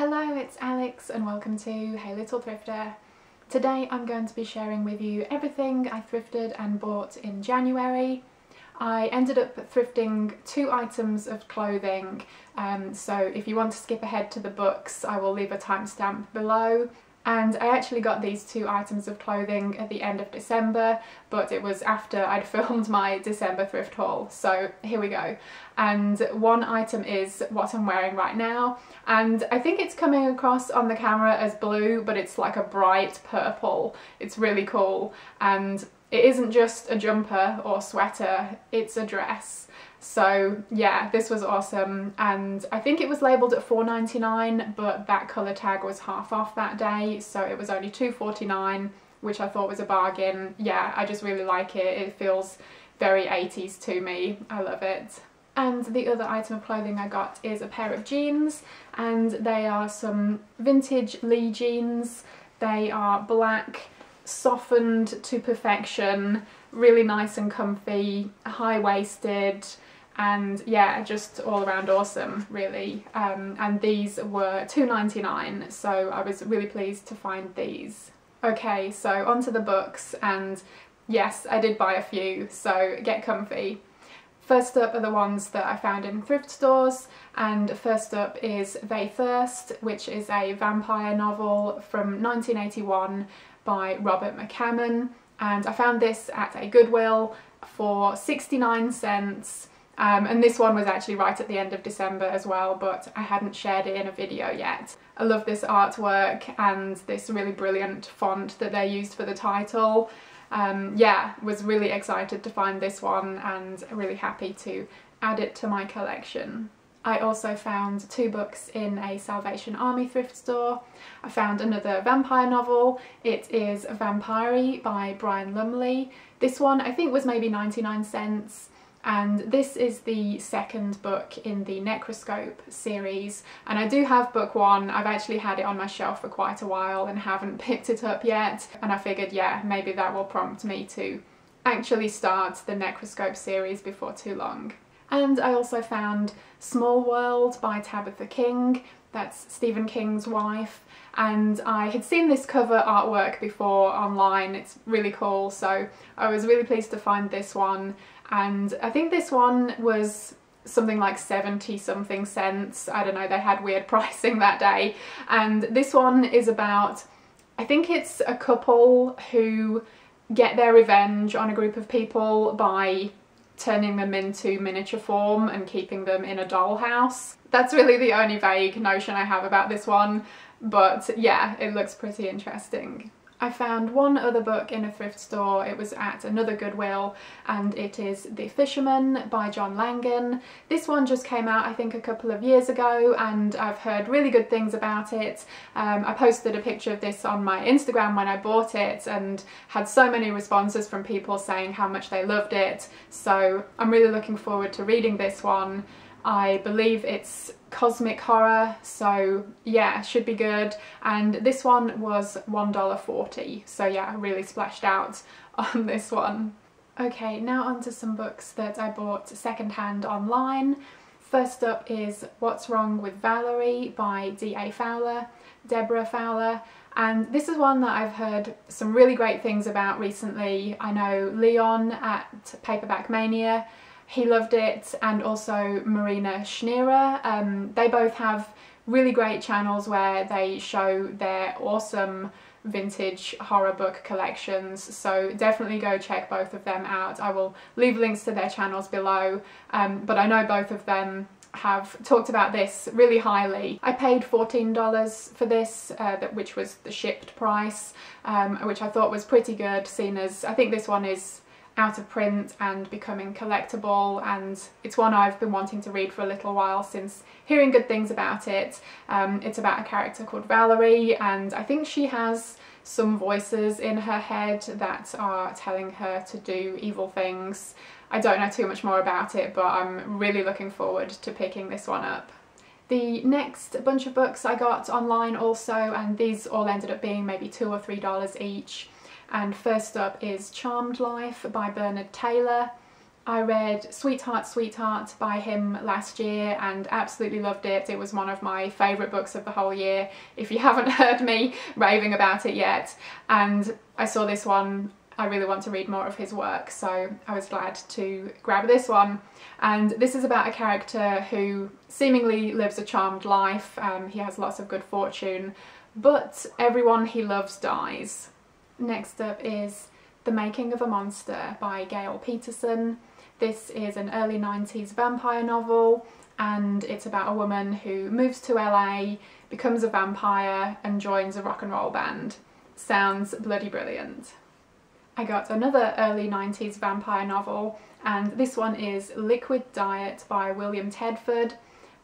Hello, it's Alex and welcome to Hey Little Thrifter. Today I'm going to be sharing with you everything I thrifted and bought in January. I ended up thrifting 2 items of clothing, so if you want to skip ahead to the books I will leave a timestamp below. And I actually got these 2 items of clothing at the end of December, but it was after I'd filmed my December thrift haul, so here we go. And one item is what I'm wearing right now, and I think it's coming across on the camera as blue, but it's like a bright purple. It's really cool, and it isn't just a jumper or sweater, it's a dress. So yeah, this was awesome, and I think it was labelled at $4.99, but that colour tag was half off that day, so it was only $2.49, which I thought was a bargain. Yeah, I just really like it. It feels very 80s to me. I love it. And the other item of clothing I got is a pair of jeans, and they are some vintage Lee jeans. They are black, softened to perfection, really nice and comfy, high-waisted, and yeah, just all around awesome really. And these were $2.99, so I was really pleased to find these. Okay, so onto the books, and yes, I did buy a few, so get comfy. First up are the ones that I found in thrift stores, and first up is They Thirst, which is a vampire novel from 1981 by Robert McCammon, and I found this at a Goodwill for 69 cents. And this one was actually right at the end of December as well, but I hadn't shared it in a video yet. I love this artwork and this really brilliant font that they used for the title. Yeah, was really excited to find this one and really happy to add it to my collection. I also found 2 books in a Salvation Army thrift store. I found another vampire novel. It is Vampire by Brian Lumley. This one I think was maybe 99 cents. And this is the second book in the Necroscope series, and I do have book 1. I've actually had it on my shelf for quite a while and haven't picked it up yet, and I figured, yeah, maybe that will prompt me to actually start the Necroscope series before too long. And I also found Small World by Tabitha King. That's Stephen King's wife, and I had seen this cover artwork before online. It's really cool, so I was really pleased to find this one. And I think this one was something like 70 something cents. I don't know, they had weird pricing that day. And this one is about, I think it's a couple who get their revenge on a group of people by turning them into miniature form and keeping them in a dollhouse. That's really the only vague notion I have about this one, but yeah, it looks pretty interesting. I found one other book in a thrift store. It was at another Goodwill, and it is The Fisherman by John Langan. This one just came out I think a couple of years ago, and I've heard really good things about it. I posted a picture of this on my Instagram when I bought it and had so many responses from people saying how much they loved it, so I'm really looking forward to reading this one. I believe it's cosmic horror, so yeah, should be good. And this one was $1.40, so yeah, I really splashed out on this one. Okay, now onto some books that I bought secondhand online. First up is What's Wrong with Valerie by Deborah Fowler. And this is one that I've heard some really great things about recently. I know Leon at Paperback Mania, he loved it, and also Marina Schnierer. They both have really great channels where they show their awesome vintage horror book collections, so definitely go check both of them out. I will leave links to their channels below, but I know both of them have talked about this really highly. I paid $14 for this, which was the shipped price, which I thought was pretty good, seeing as I think this one is out of print and becoming collectible, and it's one I've been wanting to read for a little while since hearing good things about it. It's about a character called Valerie, and I think she has some voices in her head that are telling her to do evil things. I don't know too much more about it, but I'm really looking forward to picking this one up. The next bunch of books I got online also, and these all ended up being maybe $2 or $3 each. And first up is Charmed Life by Bernard Taylor. I read Sweetheart, Sweetheart by him last year and absolutely loved it. It was one of my favourite books of the whole year, if you haven't heard me raving about it yet. And I saw this one. I really want to read more of his work, so I was glad to grab this one. And this is about a character who seemingly lives a charmed life. He has lots of good fortune, but everyone he loves dies. Next up is The Making of a Monster by Gail Peterson. This is an early 90s vampire novel, and it's about a woman who moves to LA, becomes a vampire and joins a rock and roll band. Sounds bloody brilliant. I got another early 90s vampire novel, and this one is Liquid Diet by William Tedford.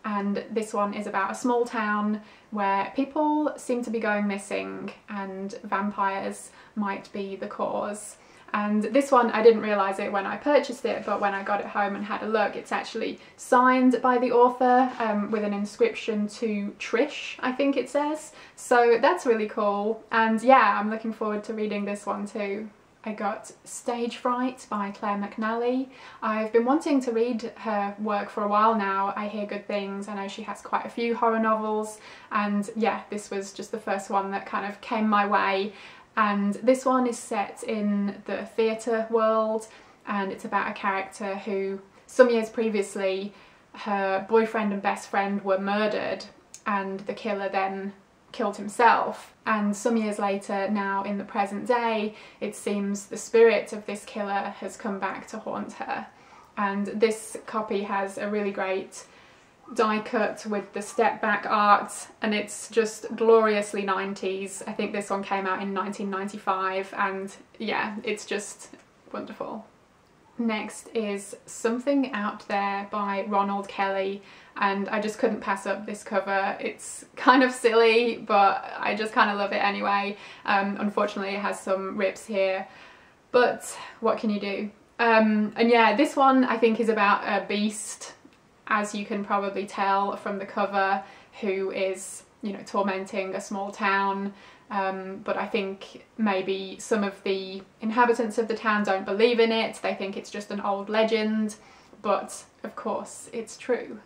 And this one is about a small town where people seem to be going missing and vampires might be the cause. And this one, I didn't realise it when I purchased it, but when I got it home and had a look, it's actually signed by the author with an inscription to Trish, I think it says. So that's really cool. And yeah, I'm looking forward to reading this one too. I got Stage Fright by Claire McNally. I've been wanting to read her work for a while now. I hear good things. I know she has quite a few horror novels, and yeah, this was just the first one that kind of came my way. And this one is set in the theatre world, and it's about a character who, some years previously, her boyfriend and best friend were murdered, and the killer then killed himself. And some years later, now in the present day, it seems the spirit of this killer has come back to haunt her. And this copy has a really great die cut with the step back art, and it's just gloriously 90s. I think this one came out in 1995, and yeah, it's just wonderful. Next is Something Out There by Ronald Kelly, and I just couldn't pass up this cover. It's kind of silly, but I just kind of love it anyway. Unfortunately it has some rips here, but what can you do? And yeah, this one I think is about a beast, as you can probably tell from the cover, who is, you know, tormenting a small town. But I think maybe some of the inhabitants of the town don't believe in it. They think it's just an old legend, but of course it's true.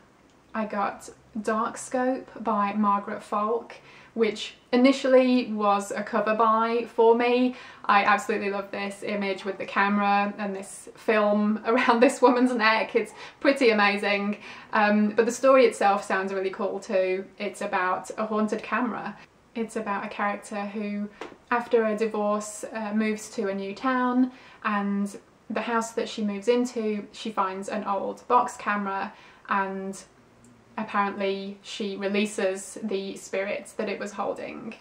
I got Dark Scope by Margaret Falk, which initially was a cover buy for me. I absolutely love this image with the camera and this film around this woman's neck. It's pretty amazing. But the story itself sounds really cool too. It's about a haunted camera. It's about a character who, after a divorce, moves to a new town, and the house that she moves into, she finds an old box camera, and apparently she releases the spirit that it was holding.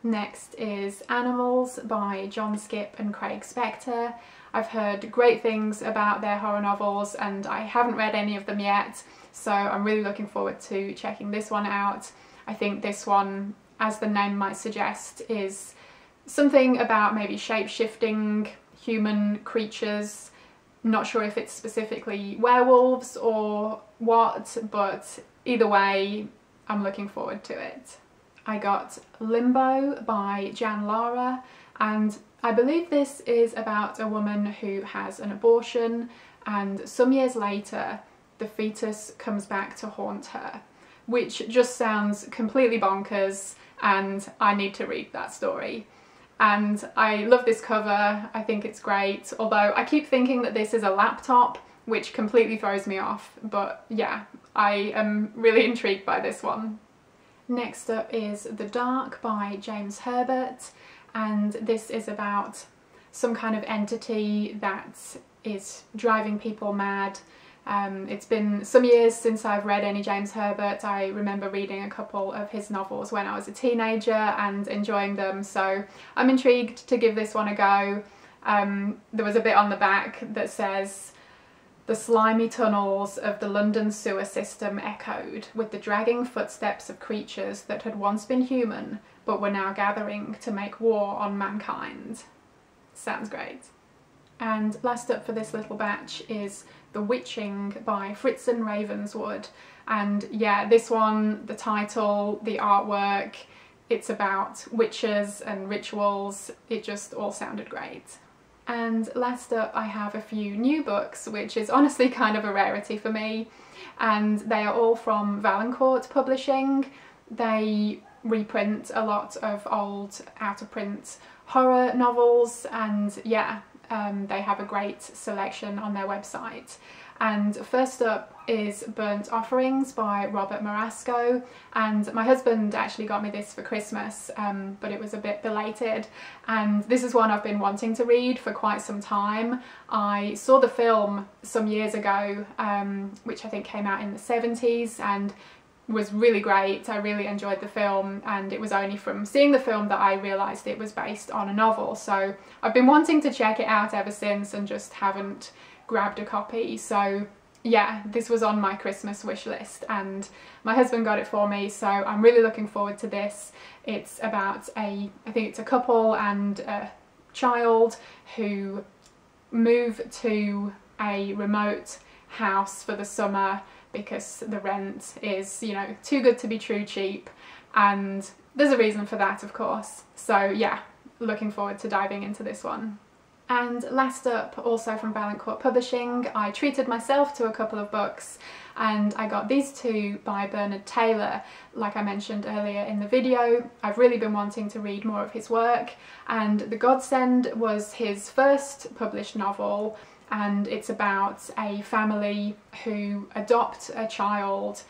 Next is Animals by John Skipp and Craig Spector. I've heard great things about their horror novels and I haven't read any of them yet, so I'm really looking forward to checking this one out. I think this one, as the name might suggest, is something about maybe shape-shifting human creatures. Not sure if it's specifically werewolves or what, but either way, I'm looking forward to it. I got Limbo by Jan Lara, and I believe this is about a woman who has an abortion, and some years later the fetus comes back to haunt her, which just sounds completely bonkers, and I need to read that story. And I love this cover, I think it's great, although I keep thinking that this is a laptop, which completely throws me off, but yeah, I am really intrigued by this one. Next up is The Dark by James Herbert, and this is about some kind of entity that is driving people mad. It's been some years since I've read any James Herbert. I remember reading a couple of his novels when I was a teenager and enjoying them, so I'm intrigued to give this one a go. There was a bit on the back that says, "The slimy tunnels of the London sewer system echoed with the dragging footsteps of creatures that had once been human but were now gathering to make war on mankind." Sounds great. And last up for this little batch is The Witching by Fritzen Ravenswood. And yeah, this one, the title, the artwork, it's about witches and rituals. It just all sounded great. And last up I have a few new books, which is honestly kind of a rarity for me, and they are all from Valancourt Publishing. They reprint a lot of old out-of-print horror novels, and yeah, they have a great selection on their website. And first up is Burnt Offerings by Robert Marasco, and my husband actually got me this for Christmas, but it was a bit belated, and this is one I've been wanting to read for quite some time. I saw the film some years ago, which I think came out in the 70s, and was really great. I really enjoyed the film, and it was only from seeing the film that I realised it was based on a novel, so I've been wanting to check it out ever since and just haven't grabbed a copy. So yeah, this was on my Christmas wish list and my husband got it for me, so I'm really looking forward to this. It's about I think it's a couple and a child who move to a remote house for the summer because the rent is, you know, too good to be true cheap, and there's a reason for that, of course. So yeah, looking forward to diving into this one. And last up, also from Valancourt Publishing, I treated myself to a couple of books, and I got these two by Bernard Taylor. Like I mentioned earlier in the video, I've really been wanting to read more of his work, and The Godsend was his first published novel, and it's about a family who adopt a child,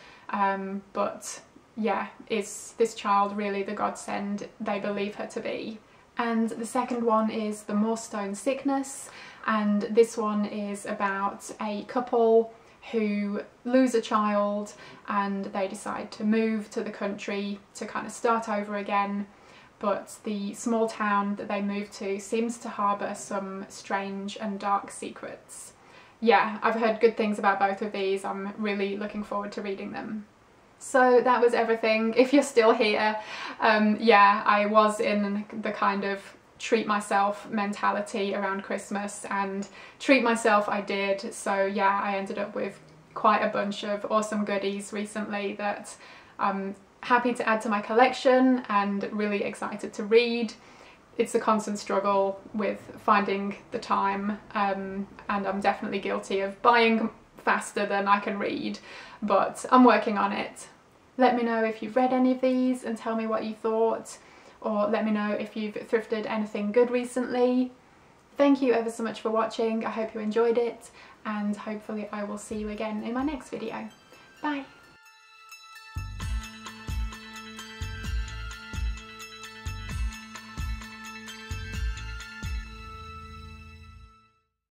but yeah, is this child really the godsend they believe her to be? And the second one is The Moorstone Sickness, and this one is about a couple who lose a child and they decide to move to the country to kind of start over again, but the small town that they move to seems to harbour some strange and dark secrets. Yeah, I've heard good things about both of these. I'm really looking forward to reading them. So that was everything. If you're still here, yeah, I was in the kind of treat myself mentality around Christmas, and treat myself I did. So yeah, I ended up with quite a bunch of awesome goodies recently that I'm happy to add to my collection and really excited to read. It's a constant struggle with finding the time, and I'm definitely guilty of buying faster than I can read, but I'm working on it. Let me know if you've read any of these and tell me what you thought, or let me know if you've thrifted anything good recently. Thank you ever so much for watching. I hope you enjoyed it, and hopefully I will see you again in my next video. Bye!